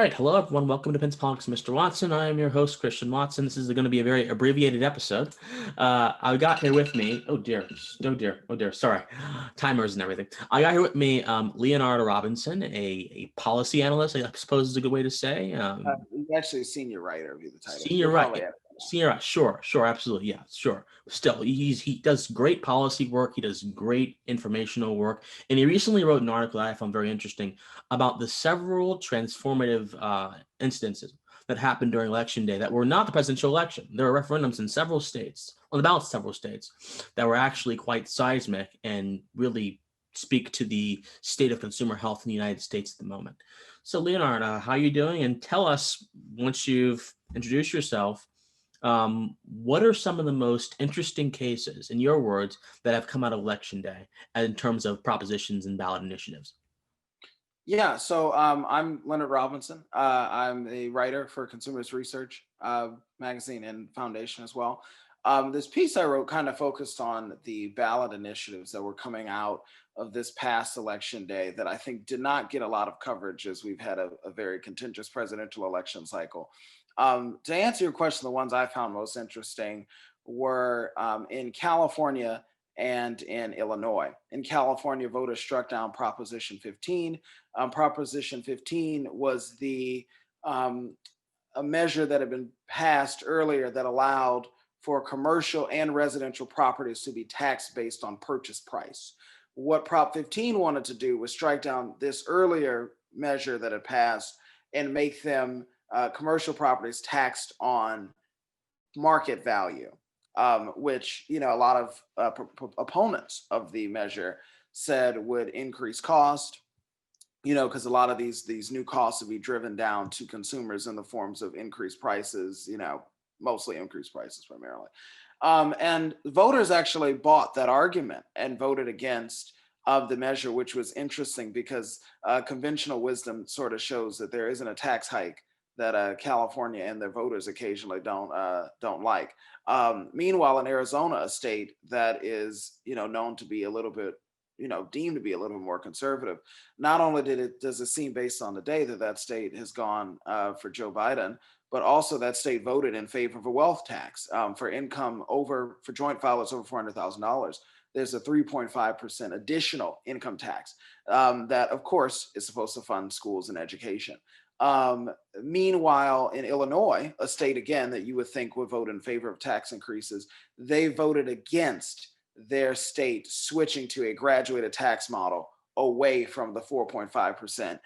right. Hello, everyone. Welcome to Pensive Politics, Mr. Watson. I am your host, Christian Watson. This is going to be a very abbreviated episode. I got here with me. Oh, dear. Oh, dear. Oh, dear. Sorry. Timers and everything. I got here with me Leonard Robinson, a policy analyst, I suppose is a good way to say. He's actually a senior writer of the title. Senior right. Senior right. Sure, absolutely. Yeah, sure. Still, he does great policy work. He does great informational work. And he recently wrote an article that I found very interesting about the several transformative instances that happened during election day that were not the presidential election. There were referendums in several states, on the ballot several states, that were actually quite seismic and really speak to the state of consumer health in the United States at the moment. So, Leonard, how are you doing? And tell us, once you've introduced yourself, what are some of the most interesting cases, in your words, that have come out of Election Day in terms of propositions and ballot initiatives? Yeah, so I'm Leonard Robinson. I'm a writer for Consumers Research magazine and foundation as well. This piece I wrote kind of focused on the ballot initiatives that were coming out of this past election day that I think did not get a lot of coverage as we've had a very contentious presidential election cycle. To answer your question, the ones I found most interesting were in California and in Illinois. In California, voters struck down Proposition 15. Proposition 15 was a measure that had been passed earlier that allowed for commercial and residential properties to be taxed based on purchase price. What Prop 15 wanted to do was strike down this earlier measure that had passed and make them commercial properties taxed on market value, which a lot of opponents of the measure said would increase cost. Because a lot of these new costs would be driven down to consumers in the forms of increased prices. Mostly increased prices primarily. And voters actually bought that argument and voted against the measure, which was interesting because conventional wisdom sort of shows that there isn't a tax hike that California and their voters occasionally don't like. Meanwhile, in Arizona, a state that is known to be a little bit deemed to be a little bit more conservative, not only does it seem based on the day that state has gone for Joe Biden, but also that state voted in favor of a wealth tax for joint filers over $400,000. There's a 3.5% additional income tax that, of course, is supposed to fund schools and education. Meanwhile, in Illinois, a state, again, that you would think would vote in favor of tax increases, they voted against their state switching to a graduated tax model away from the 4.5%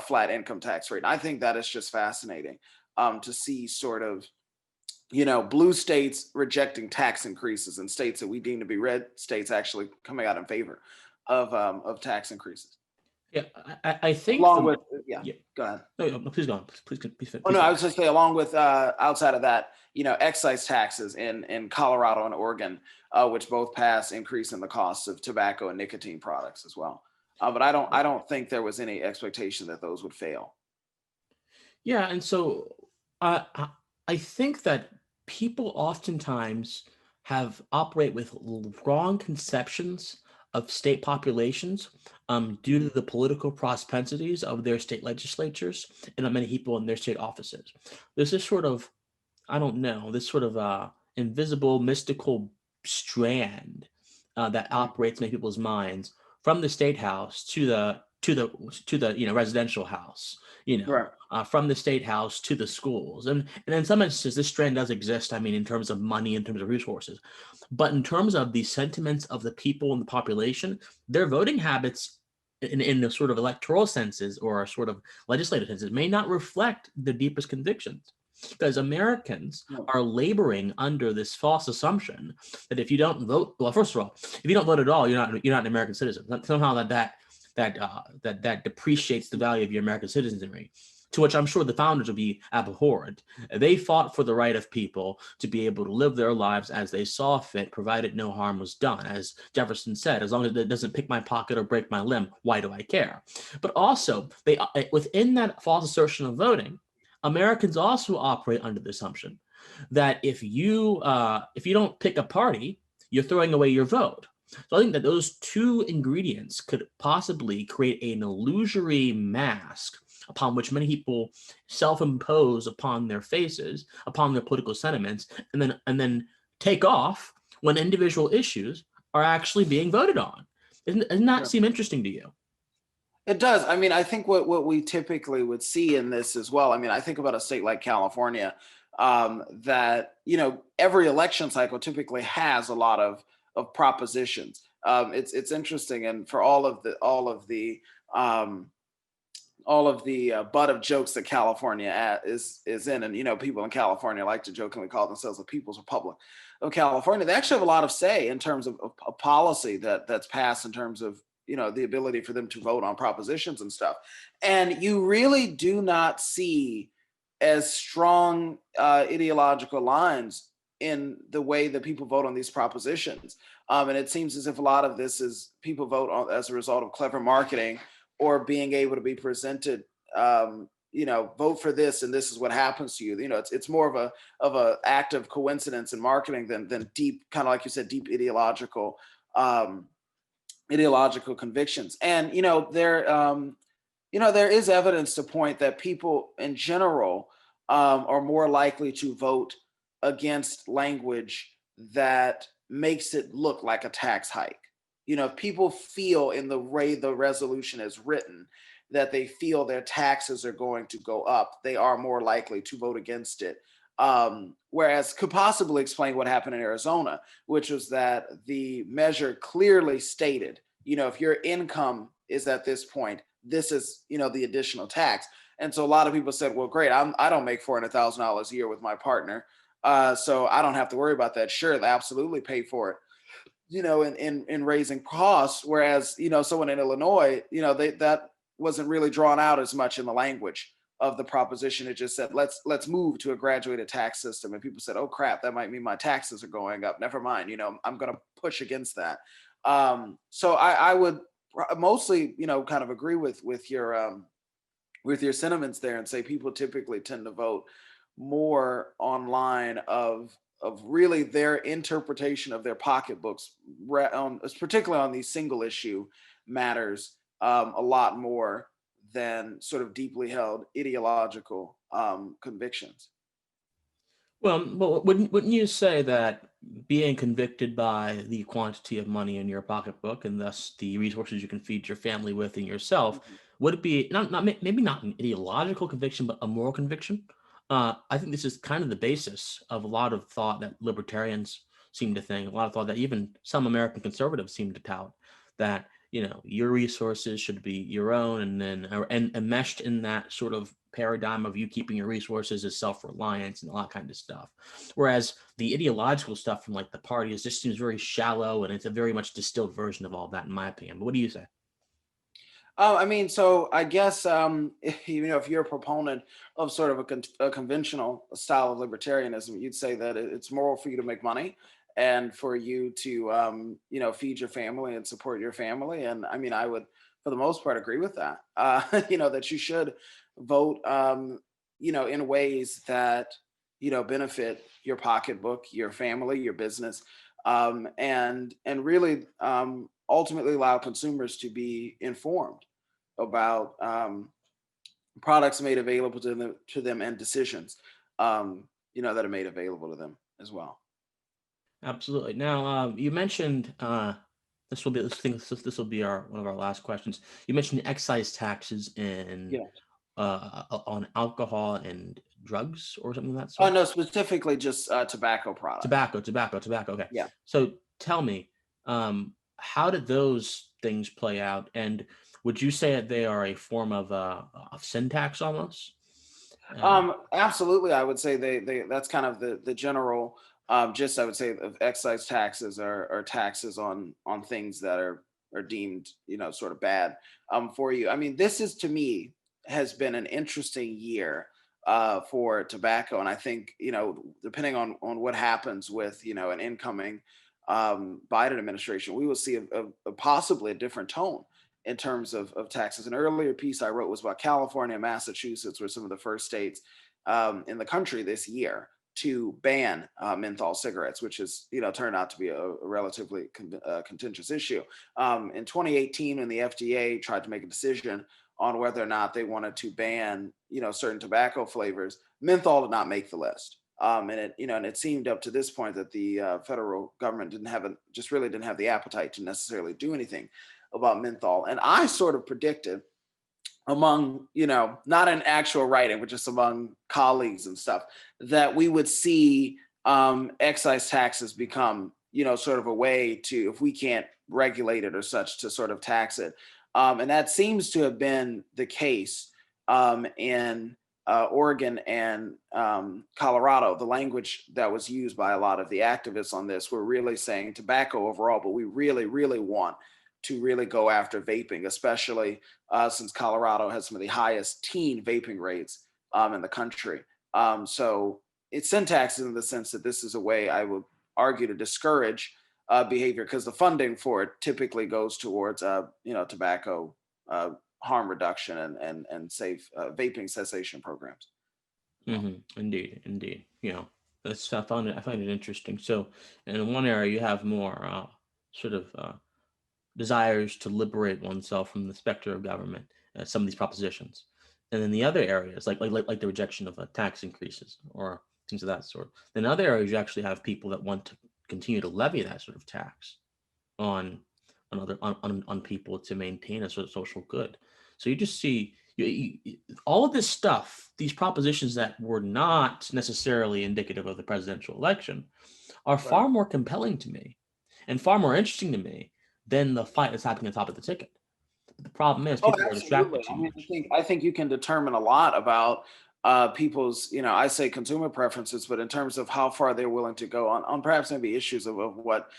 flat income tax rate. And I think that is just fascinating to see sort of, blue states rejecting tax increases and states that we deem to be red states actually coming out in favor of tax increases. Yeah, I think go ahead. No, please go on. Please. Oh no, I was just saying, along with outside of that, excise taxes in Colorado and Oregon, which both pass increase in the cost of tobacco and nicotine products as well. But I don't think there was any expectation that those would fail. Yeah, and so I think that people oftentimes operate with wrong conceptions of state populations due to the political propensities of their state legislatures and of many people in their state offices. There's this sort of, invisible, mystical strand that operates in people's minds from the state house to the residential house, Right. From the state house to the schools. And in some instances, this strand does exist, in terms of money, in terms of resources. But in terms of the sentiments of the people in the population, their voting habits in the sort of electoral senses or sort of legislative senses may not reflect the deepest convictions. Because Americans are laboring under this false assumption that if you don't vote, well, first of all, if you don't vote at all, you're not an American citizen. Somehow that depreciates the value of your American citizenry, to which I'm sure the founders would be abhorrent. They fought for the right of people to be able to live their lives as they saw fit, provided no harm was done. As Jefferson said, as long as it doesn't pick my pocket or break my limb, why do I care? But also, they within that false assertion of voting, Americans also operate under the assumption that if you don't pick a party, you're throwing away your vote. So I think that those two ingredients could possibly create an illusory mask upon which many people self-impose upon their faces, upon their political sentiments, and then take off when individual issues are actually being voted on. Doesn't that seem interesting to you? It does. I mean, I think what we typically would see in this as well. I mean, I think about a state like California, that every election cycle typically has a lot of propositions. It's interesting, and for all of the butt of jokes that California is in, and people in California like to jokingly call themselves the People's Republic of California. They actually have a lot of say in terms of a policy that's passed in terms of the ability for them to vote on propositions and stuff. And you really do not see as strong ideological lines in the way that people vote on these propositions. And it seems as if a lot of this is people vote as a result of clever marketing or being able to be presented, vote for this and this is what happens to you. It's more of a act of coincidence and marketing than deep, kind of like you said, deep ideological convictions. And there is evidence to point that people in general are more likely to vote against language that makes it look like a tax hike. If people feel in the way the resolution is written that they feel their taxes are going to go up, they are more likely to vote against it. Whereas could possibly explain what happened in Arizona, which was that the measure clearly stated, if your income is at this point, this is, the additional tax. And so a lot of people said, well, great, I don't make $400,000 a year with my partner, so I don't have to worry about that. Sure, they absolutely pay for it, in raising costs. Whereas, someone in Illinois, that wasn't really drawn out as much in the language of the proposition. It just said, let's move to a graduated tax system. And people said, oh crap, that might mean my taxes are going up. Never mind, I'm going to push against that. So I would mostly, kind of agree with your sentiments there, and say people typically tend to vote more online of really their interpretation of their pocketbooks, particularly on these single issue matters, a lot more than sort of deeply held ideological convictions. Well, wouldn't you say that being convicted by the quantity of money in your pocketbook and thus the resources you can feed your family with and yourself, Mhm. would it be maybe not an ideological conviction, but a moral conviction? I think this is kind of the basis of a lot of thought that libertarians seem to think, a lot of thought that even some American conservatives seem to tout, that your resources should be your own, and then and enmeshed in that sort of paradigm of you keeping your resources as self-reliance and all that kind of stuff. Whereas the ideological stuff from like the parties just seems very shallow, and it's a very much distilled version of all that, in my opinion. But what do you say? I mean, so I guess if you're a proponent of sort of a conventional style of libertarianism, you'd say that it's moral for you to make money and for you to feed your family and support your family. And I mean, I would, for the most part, agree with that. That you should vote, in ways that benefit your pocketbook, your family, your business, and really ultimately allow consumers to be informed about products made available to them and decisions that are made available to them as well. Absolutely. Now, you mentioned this will be our one of our last questions. You mentioned excise taxes in Yeah. on alcohol and drugs or something of that Oh sort. no, specifically just tobacco products. Tobacco. Okay. Yeah. So tell me, how did those things play out? And would you say that they are a form of sin tax almost? Absolutely, I would say they that's kind of the general just I would say of excise taxes are taxes on things that are deemed sort of bad for you. I mean, this is to me has been an interesting year for tobacco, and I think depending on what happens with an incoming Biden administration, we will see a possibly a different tone in terms of taxes. An earlier piece I wrote was about California and Massachusetts were some of the first states in the country this year to ban menthol cigarettes, which has turned out to be a relatively contentious issue. In 2018, when the FDA tried to make a decision on whether or not they wanted to ban, certain tobacco flavors, menthol did not make the list. And it seemed up to this point that the federal government really didn't have the appetite to necessarily do anything about menthol. And I sort of predicted among, not in actual writing, but just among colleagues and stuff, that we would see excise taxes become, sort of a way to, if we can't regulate it or such, to sort of tax it. And that seems to have been the case in Oregon and Colorado. The language that was used by a lot of the activists on this were really saying tobacco overall, but we really, really want to really go after vaping, especially since Colorado has some of the highest teen vaping rates in the country. So it's sin taxes in the sense that this is a way, I would argue, to discourage behavior, because the funding for it typically goes towards tobacco harm reduction and safe vaping cessation programs. Indeed. I find it interesting. So in one area you have more sort of desires to liberate oneself from the specter of government, some of these propositions, and then the other areas like the rejection of tax increases or things of that sort. Then other areas you actually have people that want to continue to levy that sort of tax on people to maintain a sort of social good. So you just see all of this stuff, these propositions that were not necessarily indicative of the presidential election, are far more compelling to me and far more interesting to me than the fight that's happening at the top of the ticket. But the problem is people are distracted too much. I think you can determine a lot about people's, I say consumer preferences, but in terms of how far they're willing to go on perhaps maybe issues of what,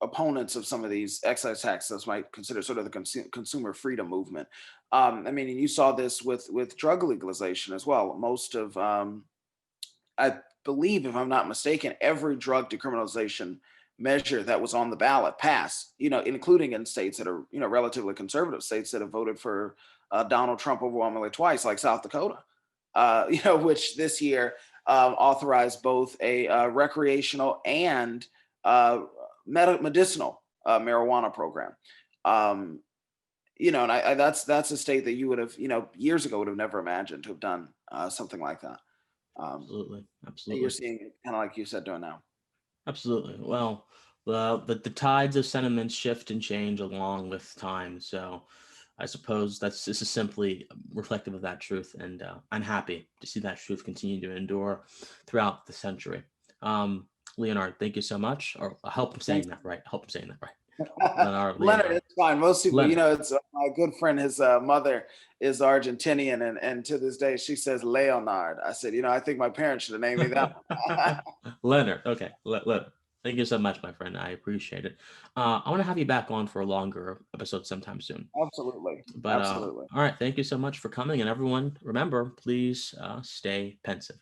opponents of some of these excise taxes might consider sort of the consumer freedom movement. You saw this with drug legalization as well. Most of, I believe, if I'm not mistaken, every drug decriminalization measure that was on the ballot passed, including in states that are, relatively conservative states that have voted for Donald Trump overwhelmingly twice, like South Dakota, which this year authorized both a recreational and medicinal marijuana program. And that's a state that you would have, years ago would have never imagined to have done something like that. Absolutely. You're seeing it kind of like you said doing now. Absolutely. Well, the tides of sentiment shift and change along with time. So I suppose this is simply reflective of that truth. And I'm happy to see that truth continue to endure throughout the century. Leonard, thank you so much. Or I hope I'm saying that right. Leonard, it's fine. Most people, Leonard. it's my good friend, his mother is Argentinian, and to this day she says Leonard. I said, I think my parents should have named me that. Leonard. Okay, Leonard. Thank you so much, my friend. I appreciate it. I want to have you back on for a longer episode sometime soon. Absolutely. But all right, thank you so much for coming. And everyone, remember, please stay pensive.